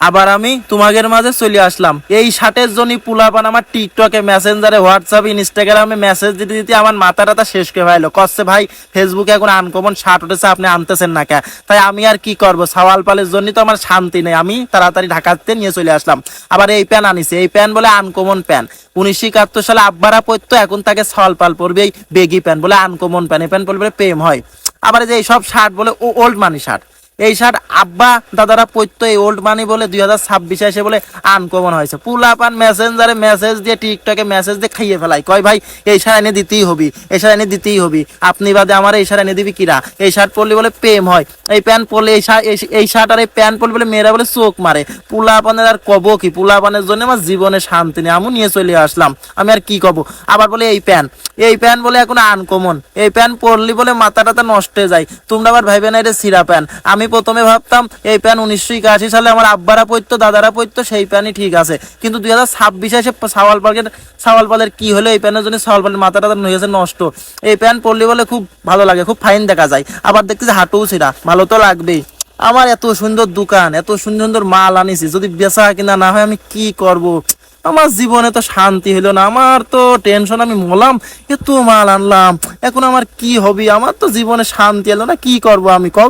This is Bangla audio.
আবার আমি তোমাদের মাঝে চলে আসলাম এই শার্টের জন্য পুলাপান আমার টিকটকে মেসেঞ্জারে হোয়াটসঅ্যাপ ইনস্টাগ্রামে মেসেজ দিতে দিতে আমার মাথা টাথা শেষ করে ফেলো কচ্ছে ভাই ফেসবুকে এখন আনকমন শার্ট উঠেছে আপনি আনতেছেন না কে তাই আমি আর কি করব সওয়াল পালের জন্য তো আমার শান্তি নেই আমি তাড়াতাড়ি ঢাকাতে নিয়ে চলে আসলাম আবার এই প্যান আনিছে এই প্যান বলে আনকমন প্যান 1971 সালে আব্বারা পরতো এখন তাকে সওয়াল পাল পরবে এই বেগি প্যান বলে আনকমন প্যান এই প্যান পরলে প্রেম হয় আবার যে এইসব শার্ট বলে ওল্ড মানি শার্ট এই শার্ট আব্বা দাদারা পরতো এই ওল্ড মানি বলে 2026 এসে বলে আনকমন হয়েছে পুলাপান মেসেঞ্জারে মেসেজ দিয়ে টিকটকে মেসেজ দিয়ে খাইয়ে ফেলাই কয় ভাই এই শার্ট এনে দিতেই হবি এই শার্ট এনে দিতেই হবি আপনি বাদে আমার এই শার্ট এনে দিবি কিরা এই শার্ট পরলে বলে প্রেম হয় এই প্যান্ট পরলে এই শার্ট আর এই প্যান্ট পরলে বলে মেয়েরা বলে চোখ মারে পুলাপানের আর কব কি পুলাপানের জন্য আমার জীবনে শান্তি নেই আমি নিয়ে চলে আসলাম আমি আর কি কব আবার বলে এই প্যান্ট বলে এখন আনকমন এই প্যান্ট পরলি বলে মাথা টাথা নষ্ট হয়ে যায় তোমরা আবার ভাইবে না এটা সিরা প্যান্ট আমি প্রথমে ভাবতাম এই প্যান্ট 1981 সালে আমার আব্বারা পরতো দাদারা পরতো সেই প্যান্টই ঠিক আছে কিন্তু 2026 এসে সাওয়াল পালের কি হলো এই প্যান্টের জন্য সাওয়াল পালের মাথা টাথা হয়েছে নষ্ট এই প্যান্ট পরলি বলে খুব ভালো লাগে খুব ফাইন দেখা যায় আবার দেখতেছি হাঁটুও ছিঁড়া ভালো তো লাগবেই আমার এত সুন্দর দোকান এত সুন্দর সুন্দর মাল আনিছি যদি বেচা কিনা না হয় আমি কি করব আমার জীবনে তো শান্তি হলো না আমার তো টেনশন আমি মলাম এত মাল আনলাম এখন আমার কি হবে আমার তো জীবনে শান্তি এলো না কি করব আমি